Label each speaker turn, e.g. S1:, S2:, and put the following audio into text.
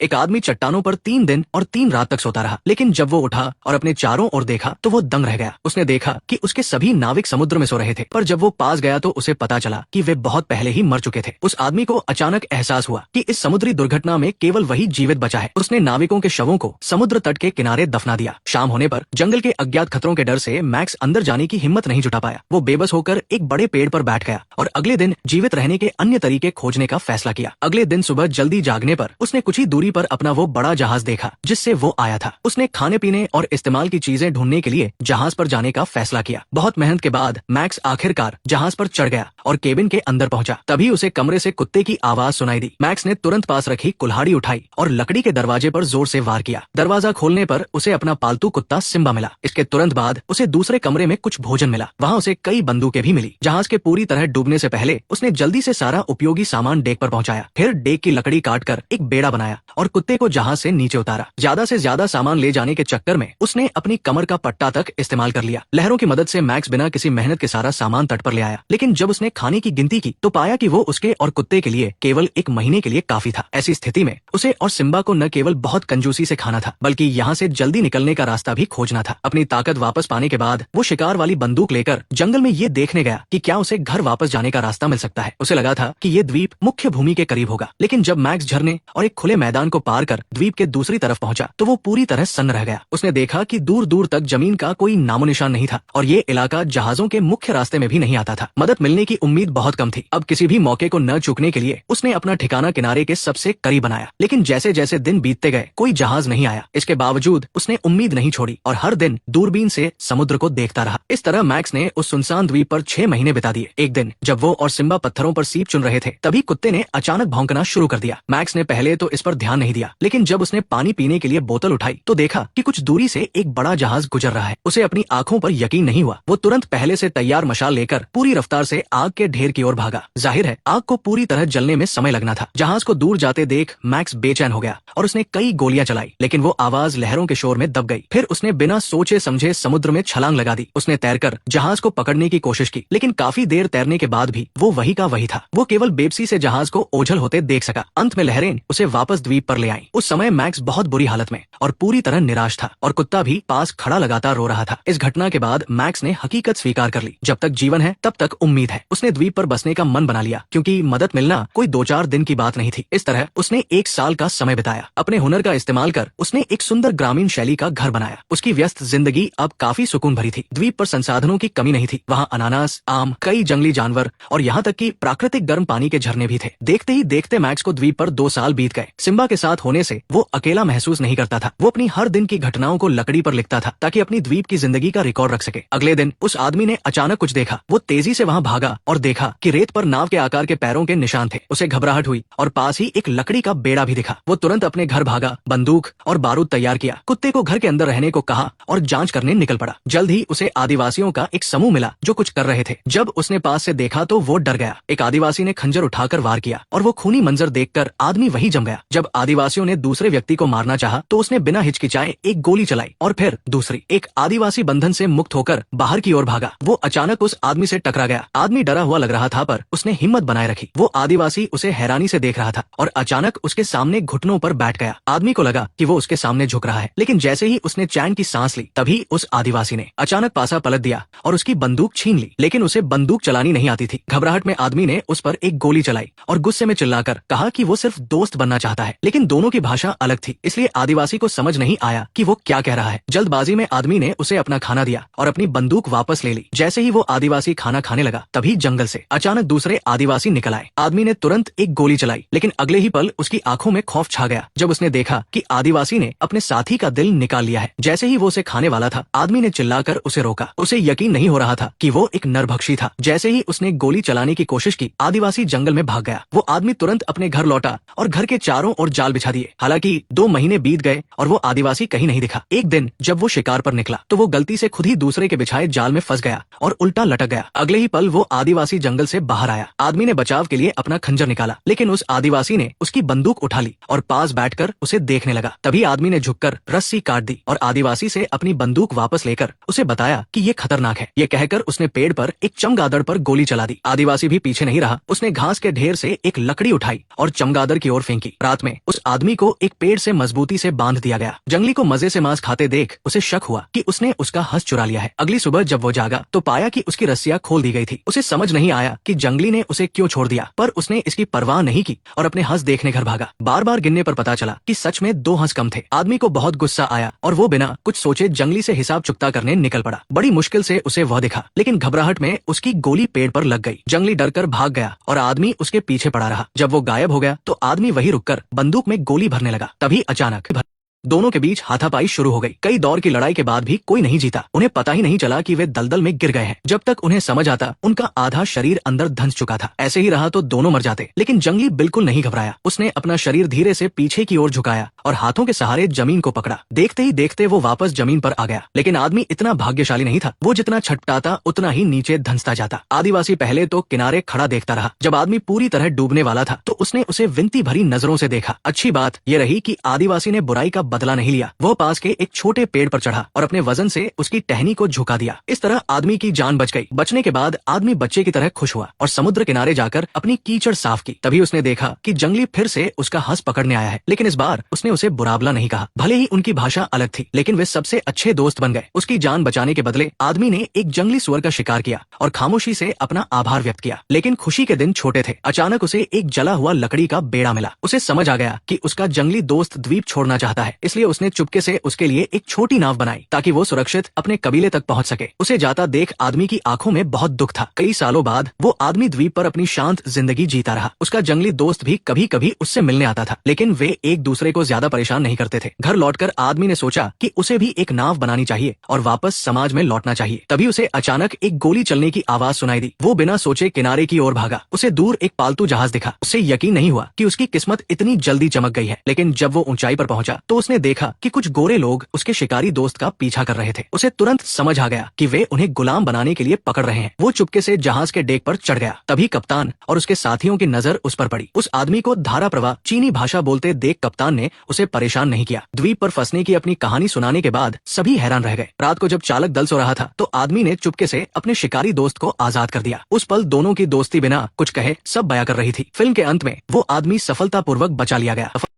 S1: एक आदमी चट्टानों पर 3 दिन और 3 रात तक सोता रहा, लेकिन जब वो उठा और अपने चारों ओर देखा तो वो दंग रह गया। उसने देखा कि उसके सभी नाविक समुद्र में सो रहे थे, पर जब वो पास गया तो उसे पता चला कि वे बहुत पहले ही मर चुके थे। उस आदमी को अचानक एहसास हुआ कि इस समुद्री दुर्घटना में केवल वही जीवित बचा है। उसने नाविकों के शवों को समुद्र तट के किनारे दफना दिया। शाम होने पर जंगल के अज्ञात खतरों के डर से मैक्स अंदर जाने की हिम्मत नहीं जुटा पाया। वो बेबस होकर एक बड़े पेड़ पर बैठ गया और अगले दिन जीवित रहने के अन्य तरीके खोजने का फैसला किया। अगले दिन सुबह जल्दी जागने पर उसने कुछ ही दूरी पर अपना वो बड़ा जहाज देखा जिससे वो आया था। उसने खाने पीने और इस्तेमाल की चीजें ढूंढने के लिए जहाज पर जाने का फैसला किया। बहुत मेहनत के बाद मैक्स आखिरकार जहाज पर चढ़ गया और केबिन के अंदर पहुंचा। तभी उसे कमरे से कुत्ते की आवाज सुनाई दी। मैक्स ने तुरंत पास रखी कुल्हाड़ी उठाई और लकड़ी के दरवाजे पर जोर से वार किया। दरवाजा खोलने पर उसे अपना पालतू कुत्ता सिम्बा मिला। इसके तुरंत बाद उसे दूसरे कमरे में कुछ भोजन मिला। वहाँ उसे कई बंदूकें भी मिली। जहाज के पूरी तरह डूबने से पहले उसने जल्दी से सारा उपयोगी सामान डेक पर पहुंचाया। फिर डेक की लकड़ी काटकर एक बेड़ा बनाया और कुत्ते को जहाज से नीचे उतारा। ज्यादा से ज्यादा सामान ले जाने के चक्कर में उसने अपनी कमर का पट्टा तक इस्तेमाल कर लिया। लहरों की मदद से मैक्स बिना किसी मेहनत के सारा सामान तट पर ले आया, लेकिन जब उसने खाने की गिनती की तो पाया कि वो उसके और कुत्ते के लिए केवल 1 महीने के लिए काफी था। ऐसी स्थिति में उसे और सिम्बा को न केवल बहुत कंजूसी से खाना था, बल्कि यहाँ से जल्दी निकलने का रास्ता भी खोजना था। अपनी ताकत वापस पाने के बाद वो शिकार वाली बंदूक लेकर जंगल में ये देखने गया कि क्या उसे घर वापस जाने का रास्ता मिल सकता है। उसे लगा था कि ये द्वीप मुख्य भूमि के करीब होगा, लेकिन जब मैक्स झरने और एक खुले मैदान को पार कर द्वीप के दूसरी तरफ पहुंचा तो वो पूरी तरह सन्न रह गया। उसने देखा कि दूर दूर तक जमीन का कोई नामो निशान नहीं था और ये इलाका जहाजों के मुख्य रास्ते में भी नहीं आता था। मदद मिलने की उम्मीद बहुत कम थी। अब किसी भी मौके को न चूकने के लिए उसने अपना ठिकाना किनारे के सबसे करीब बनाया, लेकिन जैसे जैसे दिन बीतते गए कोई जहाज नहीं आया। इसके बावजूद उसने उम्मीद नहीं छोड़ी और हर दिन दूरबीन से समुद्र को देखता रहा। इस तरह मैक्स ने उस सुनसान द्वीप पर 6 महीने बिता दिए। एक दिन जब वो और सिम्बा पत्थरों पर सीप चुन रहे थे, तभी कुत्ते ने अचानक भौंकना शुरू कर दिया। मैक्स ने पहले तो इस पर ध्यान नहीं दिया, लेकिन जब उसने पानी पीने के लिए बोतल उठाई तो देखा कि कुछ दूरी से एक बड़ा जहाज गुजर रहा है। उसे अपनी आंखों पर यकीन नहीं हुआ। वो तुरंत पहले से तैयार मशाल लेकर पूरी रफ्तार से आग के ढेर की ओर भागा। जाहिर है आग को पूरी तरह जलने में समय लगना था। जहाज को दूर जाते देख मैक्स बेचैन हो गया और उसने कई गोलियां चलाई, लेकिन वो आवाज लहरों के शोर में दब गई। फिर उसने बिना सोचे समझे समुद्र में छलांग लगा दी। उसने तैरकर जहाज को पकड़ने की कोशिश की, लेकिन काफी देर तैरने के बाद भी वो वही का वही था। वो केवल बेबसी से जहाज को ओझल होते देख सका। अंत में लहरें उसे वापस द्वीप पर ले आईं। उस समय मैक्स बहुत बुरी हालत में और पूरी तरह निराश था और कुत्ता भी पास खड़ा लगातार रो रहा था। इस घटना के बाद मैक्स ने हकीकत स्वीकार कर ली, जब तक जीवन है तब तक उम्मीद है। उसने द्वीप पर बसने का मन बना लिया, क्योंकि मदद मिलना कोई 2-4 दिन की बात नहीं थी। इस तरह उसने 1 साल का समय बिताया। अपने हुनर का इस्तेमाल कर उसने एक सुंदर ग्रामीण शैली का घर बनाया। उसकी व्यस्त जिंदगी अब काफी सुकून भरी थी। द्वीप पर संसाधनों की कमी नहीं थी। वहाँ अनानास, आम, कई जंगली जानवर और यहाँ तक कि प्राकृतिक गर्म पानी के झरने भी थे। देखते ही देखते मैक्स को द्वीप पर 2 साल बीत गए। सिम्बा के साथ होने से वो अकेला महसूस नहीं करता था। वो अपनी हर दिन की घटनाओं को लकड़ी पर लिखता था ताकि अपनी द्वीप की जिंदगी का रिकॉर्ड रख सके। अगले दिन उस आदमी ने अचानक कुछ देखा। वो तेजी से वहाँ भागा और देखा कि रेत पर नाव के आकार के पैरों के निशान थे। उसे घबराहट हुई और पास ही एक लकड़ी का बेड़ा भी दिखा। वो तुरंत अपने घर भागा, बंदूक और बारूद तैयार किया, कुत्ते को घर के अंदर रहने को कहा और जांच करने निकल पड़ा। जल्द ही उसे आदिवासियों का एक समूह मिला जो कुछ कर रहे थे। जब उसने पास से देखा तो वो डर गया। एक आदिवासी ने खंजर उठाकर वार किया और वो खूनी मंजर देखकर आदमी वहीं जम गया। जब आदिवासियों ने दूसरे व्यक्ति को मारना चाहा तो उसने बिना हिचकिचाए एक गोली चलाई और फिर दूसरी। एक आदिवासी बंधन से मुक्त होकर बाहर की ओर भागा। वो अचानक उस आदमी से टकरा गया। आदमी डरा हुआ लग रहा था, पर उसने हिम्मत बनाए रखी। वो आदिवासी उसे हैरानी से देख रहा था और अचानक उसके सामने घुटनों पर बैठ गया। आदमी को लगा कि वो उसके सामने झुक रहा है, लेकिन जैसे ही उसने चैन की सांस ली तभी उस आदिवासी ने अचानक पासा पलट दिया और उसकी बंदूक छीन ली। लेकिन उसे बंदूक चलानी नहीं आती थी। घबराहट में आदमी ने उस पर एक गोली चलाई और गुस्से में चिल्लाकर कहा कि वो सिर्फ दोस्त बनना चाहता है। लेकिन दोनों की भाषा अलग थी, इसलिए आदिवासी को समझ नहीं आया कि वो क्या कह रहा है। जल्दबाजी में आदमी ने उसे अपना खाना दिया और अपनी बंदूक वापस ले ली। जैसे ही वो आदिवासी खाना खाने लगा तभी जंगल से अचानक दूसरे आदिवासी निकल आए। आदमी ने तुरंत एक गोली चलाई, लेकिन अगले ही पल उसकी आंखों में खौफ छा गया जब उसने देखा कि आदिवासी ने अपने साथी का दिल निकाल लिया है। जैसे ही वो उसे खाने वाला था, आदमी ने चिल्लाकर उसे रोका। उसे यकीन नहीं हो रहा था कि वो एक नरभक्षी था। जैसे ही उसने गोली चलाने की कोशिश की, आदिवासी जंगल में भाग गया। वो आदमी तुरंत अपने घर लौटा और घर के चारों ओर जाल बिछा दिए। हालांकि 2 महीने बीत गए और वो आदिवासी कहीं नहीं दिखा। एक दिन जब वो शिकार पर निकला तो वो गलती से खुद ही दूसरे के बिछाए जाल में फंस गया और उल्टा लटक गया। अगले ही पल वो आदिवासी आदिवासी जंगल से बाहर आया। आदमी ने बचाव के लिए अपना खंजर निकाला, लेकिन उस आदिवासी ने उसकी बंदूक उठा ली और पास बैठकर उसे देखने लगा। तभी आदमी ने झुककर रस्सी काट दी और आदिवासी से अपनी बंदूक वापस लेकर उसे बताया कि ये खतरनाक है। ये कहकर उसने पेड़ पर एक चमगादड़ पर गोली चला दी। आदिवासी भी पीछे नहीं रहा, उसने घास के ढेर से एक लकड़ी उठाई और चमगादड़ की ओर फेंकी। रात में उस आदमी को एक पेड़ से मजबूती से बांध दिया गया। जंगली को मजे से मांस खाते देख उसे शक हुआ कि उसने उसका हंस चुरा लिया है। अगली सुबह जब वो जागा तो पाया कि उसकी रस्सियां खोल दी गई थी। उसे समझ नहीं आया कि जंगली ने उसे क्यों छोड़ दिया, पर उसने इसकी परवाह नहीं की और अपने हंस देखने घर भागा। बार बार गिनने पर पता चला कि सच में 2 हंस कम थे। आदमी को बहुत गुस्सा आया और वो बिना कुछ सोचे जंगली से हिसाब चुकता करने निकल पड़ा। बड़ी मुश्किल से उसे वह दिखा, लेकिन घबराहट में उसकी गोली पेड़ पर लग गई। जंगली डरकर भाग गया और आदमी उसके पीछे पड़ा रहा। जब वो गायब हो गया तो आदमी वहीं रुककर बंदूक में गोली भरने लगा। तभी अचानक दोनों के बीच हाथापाई शुरू हो गई। कई दौर की लड़ाई के बाद भी कोई नहीं जीता। उन्हें पता ही नहीं चला कि वे दलदल में गिर गए हैं। जब तक उन्हें समझ आता उनका आधा शरीर अंदर धंस चुका था। ऐसे ही रहा तो दोनों मर जाते, लेकिन जंगली बिल्कुल नहीं घबराया। उसने अपना शरीर धीरे से पीछे की ओर झुकाया और हाथों के सहारे जमीन को पकड़ा। देखते ही देखते वो वापस जमीन पर आ गया, लेकिन आदमी इतना भाग्यशाली नहीं था। वो जितना छटपटाता उतना ही नीचे धंसता जाता। आदिवासी पहले तो किनारे खड़ा देखता रहा। जब आदमी पूरी तरह डूबने वाला था तो उसने उसे विनती भरी नजरों से देखा। अच्छी बात यह रही कि आदिवासी ने बुराई का बदला नहीं लिया। वो पास के एक छोटे पेड़ पर चढ़ा और अपने वजन से उसकी टहनी को झुका दिया। इस तरह आदमी की जान बच गई। बचने के बाद आदमी बच्चे की तरह खुश हुआ और समुद्र किनारे जाकर अपनी कीचड़ साफ की। तभी उसने देखा कि जंगली फिर से उसका हंस पकड़ने आया है, लेकिन इस बार उसने उसे बुराबला नहीं कहा। भले ही उनकी भाषा अलग थी, लेकिन वे सबसे अच्छे दोस्त बन गए। उसकी जान बचाने के बदले आदमी ने एक जंगली सुअर का शिकार किया और खामोशी से अपना आभार व्यक्त किया। लेकिन खुशी के दिन छोटे थे। अचानक उसे एक जला हुआ लकड़ी का बेड़ा मिला। उसे समझ आ गया कि उसका जंगली दोस्त द्वीप छोड़ना चाहता है, इसलिए उसने चुपके से उसके लिए एक छोटी नाव बनाई ताकि वो सुरक्षित अपने कबीले तक पहुंच सके। उसे जाता देख आदमी की आंखों में बहुत दुख था। कई सालों बाद वो आदमी द्वीप पर अपनी शांत जिंदगी जीता रहा। उसका जंगली दोस्त भी कभी कभी उससे मिलने आता था, लेकिन वे एक दूसरे को ज्यादा परेशान नहीं करते थे। घर लौटकर आदमी ने सोचा कि उसे भी एक नाव बनानी चाहिए और वापस समाज में लौटना चाहिए। तभी उसे अचानक एक गोली चलने की आवाज सुनाई दी। वो बिना सोचे किनारे की ओर भागा। उसे दूर एक पालतू जहाज दिखा। उसे यकीन नहीं हुआ कि उसकी किस्मत इतनी जल्दी चमक गई है। लेकिन जब वो ऊंचाई पर पहुंचा तो उसने देखा कि कुछ गोरे लोग उसके शिकारी दोस्त का पीछा कर रहे थे। उसे तुरंत समझ आ गया कि वे उन्हें गुलाम बनाने के लिए पकड़ रहे हैं। वो चुपके से जहाज के डेक पर चढ़ गया। तभी कप्तान और उसके साथियों की नजर उस पर पड़ी। उस आदमी को धारा प्रवाह चीनी भाषा बोलते देख कप्तान ने उसे परेशान नहीं किया। द्वीप पर फंसने की अपनी कहानी सुनाने के बाद सभी हैरान रह गए। रात को जब चालक दल सो रहा था तो आदमी ने चुपके से अपने शिकारी दोस्त को आजाद कर दिया। उस पल दोनों की दोस्ती बिना कुछ कहे सब बयां कर रही थी। फिल्म के अंत में वो आदमी सफलतापूर्वक बचा लिया गया।